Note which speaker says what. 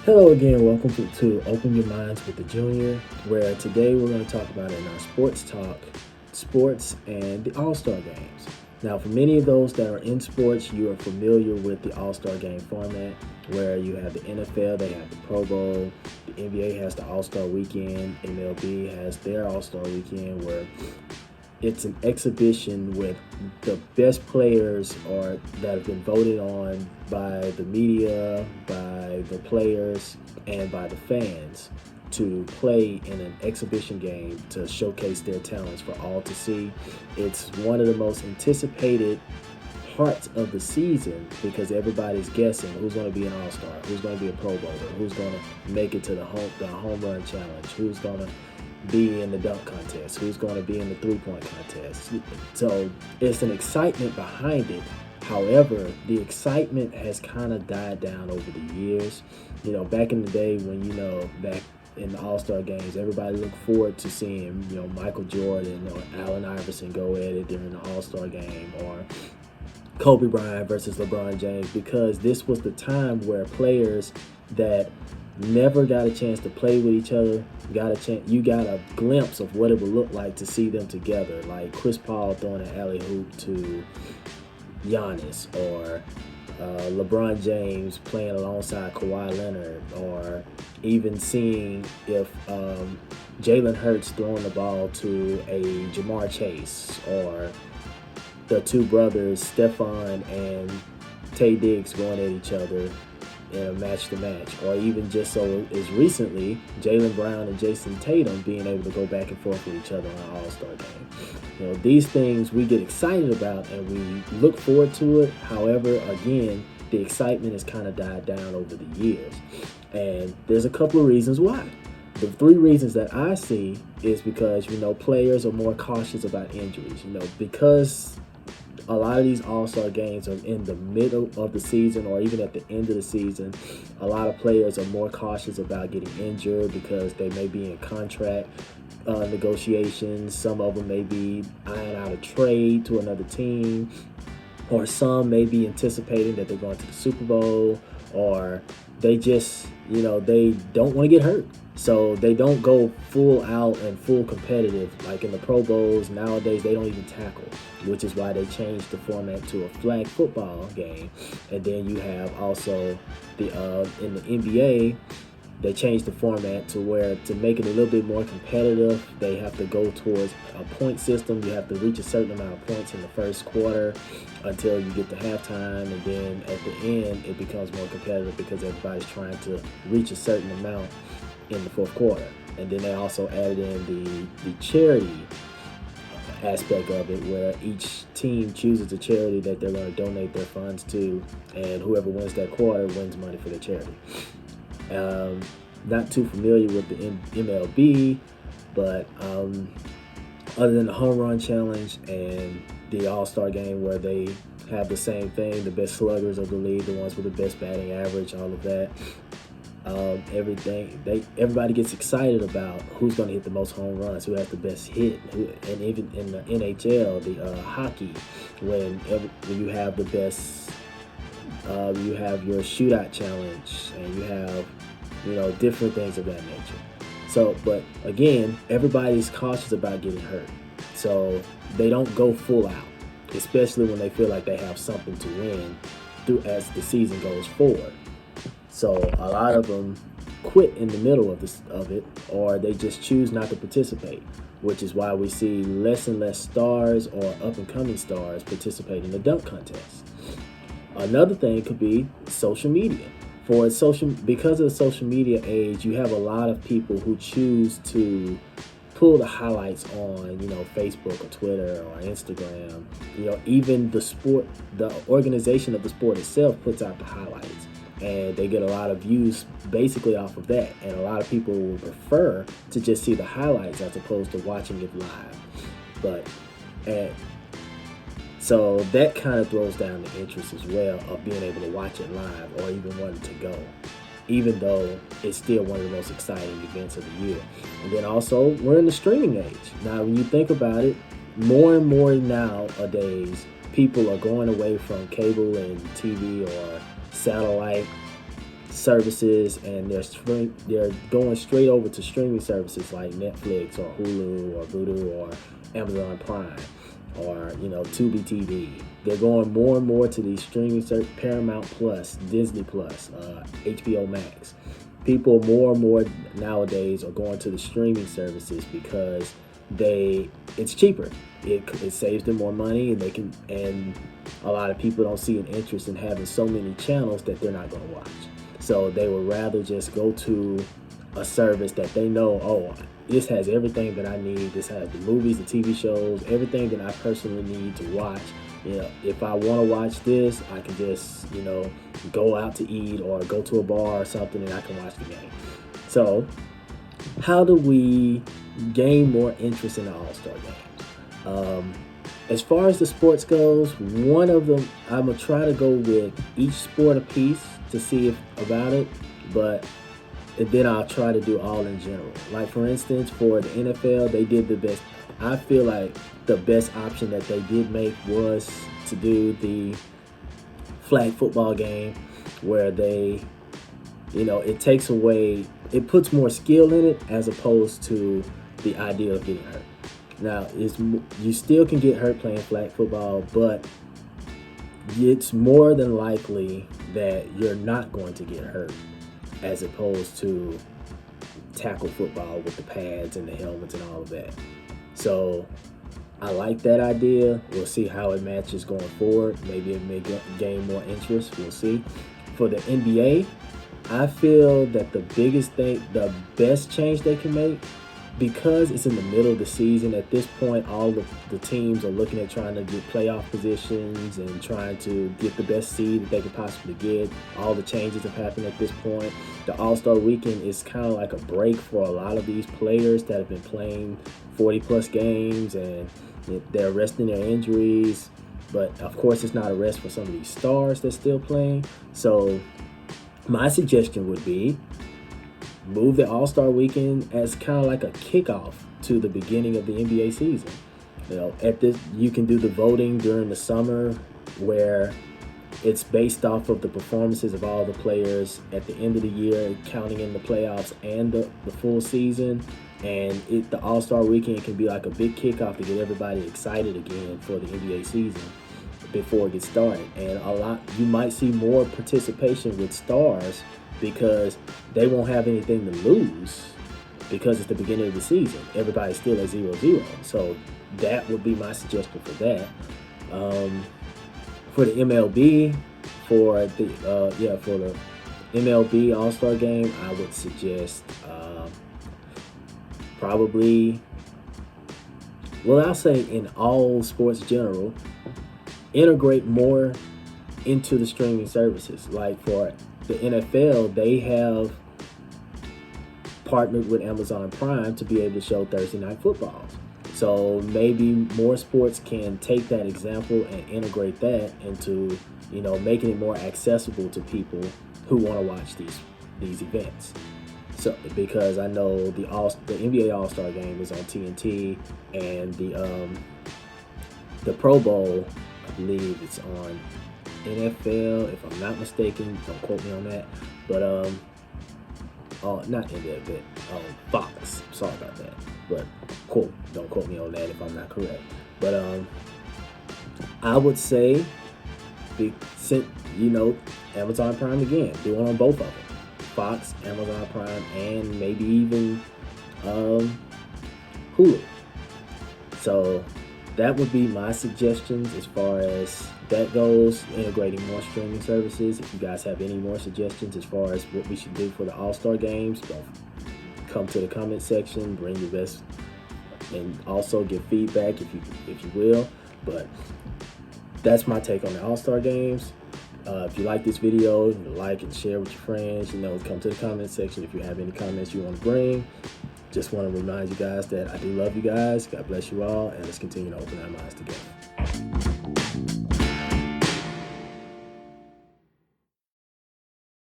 Speaker 1: Hello again, welcome to Open Your Minds with the Junior, where today we're going to talk about in our sports talk, sports and the All-Star games. Now, for many of those that are in sports, you are familiar with the All-Star game format, where you have the NFL, they have the Pro Bowl, the NBA has the All-Star weekend, MLB has their All-Star weekend, where it's an exhibition with the best players or that have been voted on by the media, by the players, and by the fans to play in an exhibition game to showcase their talents for all to see. It's one of the most anticipated parts of the season because everybody's guessing who's going to be an all-star, who's going to be a Pro Bowler, who's going to make it to the home run challenge, who's going to be in the dunk contest, who's going to be in the three-point contest. So it's an excitement behind it. However, the excitement has kind of died down over the years. Back in the day when, back in the All-Star games, everybody looked forward to seeing, Michael Jordan or Allen Iverson go at it during the All-Star game, or Kobe Bryant versus LeBron James, because this was the time where players that never got a chance to play with each other you got a glimpse of what it would look like to see them together, like Chris Paul throwing an alley hoop to Giannis, or LeBron James playing alongside Kawhi Leonard, or even seeing if Jalen Hurts throwing the ball to a Jamar Chase, or the two brothers Stephon and Tay Diggs going at each other in a match to match, or even just so as recently, Jaylen Brown and Jason Tatum being able to go back and forth with each other on an All-Star game. These things we get excited about and we look forward to it. However, again, the excitement has kind of died down over the years. And there's a couple of reasons why. The three reasons that I see is because, players are more cautious about injuries. Because a lot of these All-Star games are in the middle of the season or even at the end of the season. A lot of players are more cautious about getting injured because they may be in contract negotiations. Some of them may be eyeing out a trade to another team, or some may be anticipating that they're going to the Super Bowl, or they just, they don't want to get hurt. So they don't go full out and full competitive. Like in the Pro Bowls nowadays, they don't even tackle, which is why they changed the format to a flag football game. And then you have also in the NBA, they changed the format to where, to make it a little bit more competitive, they have to go towards a point system. You have to reach a certain amount of points in the first quarter until you get to halftime, and then at the end it becomes more competitive because everybody's trying to reach a certain amount in the fourth quarter. And then they also added in the charity aspect of it, where each team chooses a charity that they're going to donate their funds to, and whoever wins that quarter wins money for the charity. Not too familiar with the MLB, but other than the home run challenge and the All-Star game, where they have the same thing, the best sluggers of the league, the ones with the best batting average, all of that. Everybody gets excited about who's going to hit the most home runs, who has the best hit, and even in the NHL, the hockey, when you have the best, you have your shootout challenge, and you have different things of that nature. So, but again, everybody's cautious about getting hurt, so they don't go full out, especially when they feel like they have something to win as the season goes forward. So a lot of them quit in the middle of it, or they just choose not to participate, which is why we see less and less stars or up-and-coming stars participate in the dunk contest. Another thing could be social media. Because of the social media age, you have a lot of people who choose to pull the highlights on, Facebook or Twitter or Instagram. Even the organization of the sport itself puts out the highlights, and they get a lot of views basically off of that. And a lot of people will prefer to just see the highlights as opposed to watching it live. So that kind of throws down the interest as well of being able to watch it live or even wanting to go, even though it's still one of the most exciting events of the year. And then also, we're in the streaming age. Now, when you think about it, more and more nowadays, people are going away from cable and TV or services, and they're going straight over to streaming services like Netflix or Hulu or Vudu or Amazon Prime or Tubi TV. They're going more and more to these streaming Paramount Plus, Disney Plus, HBO Max. People more and more nowadays are going to the streaming services because it's cheaper. It saves them more money, and a lot of people don't see an interest in having so many channels that they're not going to watch. So they would rather just go to a service that they know, oh, this has everything that I need. This has the movies, the TV shows, everything that I personally need to watch. If I want to watch this, I can just, go out to eat or go to a bar or something, and I can watch the game. So how do we gain more interest in the All-Star Game? As far as the sports goes, one of them, I'm going to try to go with each sport a piece to see about it, and then I'll try to do all in general. Like, for instance, for the NFL, they did the best. I feel like the best option that they did make was to do the flag football game, where it takes away, it puts more skill in it as opposed to the idea of getting hurt. Now, you still can get hurt playing flag football, but it's more than likely that you're not going to get hurt as opposed to tackle football with the pads and the helmets and all of that. So I like that idea. We'll see how it matches going forward. Maybe it may gain more interest. We'll see. For the NBA, I feel that the best change they can make, because it's in the middle of the season at this point, all the teams are looking at trying to get playoff positions and trying to get the best seed that they could possibly get. All the changes have happened at this point. The All-Star Weekend is kind of like a break for a lot of these players that have been playing 40-plus games, and they're resting their injuries. But, of course, it's not a rest for some of these stars that's still playing. So my suggestion would be move the All-Star Weekend as kind of like a kickoff to the beginning of the NBA season. You can do the voting during the summer, where it's based off of the performances of all the players at the end of the year, counting in the playoffs and the full season. And the All-Star Weekend can be like a big kickoff to get everybody excited again for the NBA season before it gets started. And you might see more participation with stars because they won't have anything to lose because it's the beginning of the season. Everybody's still at 0-0. So that would be my suggestion for that. For the MLB, for the MLB All-Star Game, I would suggest I'll say in all sports general, integrate more into the streaming services. Like for the NFL, they have partnered with Amazon Prime to be able to show Thursday Night Football. So maybe more sports can take that example and integrate that into, making it more accessible to people who want to watch these events. So because I know the NBA All-Star Game is on TNT, and the Pro Bowl, I believe it's on NFL, if I'm not mistaken. Don't quote me on that. But not NBA, but Fox. Sorry about that. But don't quote me on that if I'm not correct. But I would say, Amazon Prime again. Do one on both of them. Fox, Amazon Prime, and maybe even Hulu. So that would be my suggestions as far as that goes, integrating more streaming services. If you guys have any more suggestions as far as what we should do for the All-Star Games, come to the comment section, bring your best, and also give feedback if you will. But that's my take on the All-Star Games. If you like this video, like and share with your friends. Come to the comment section if you have any comments you want to bring. Just want to remind you guys that I do love you guys. God bless you all, and let's continue to open our minds together.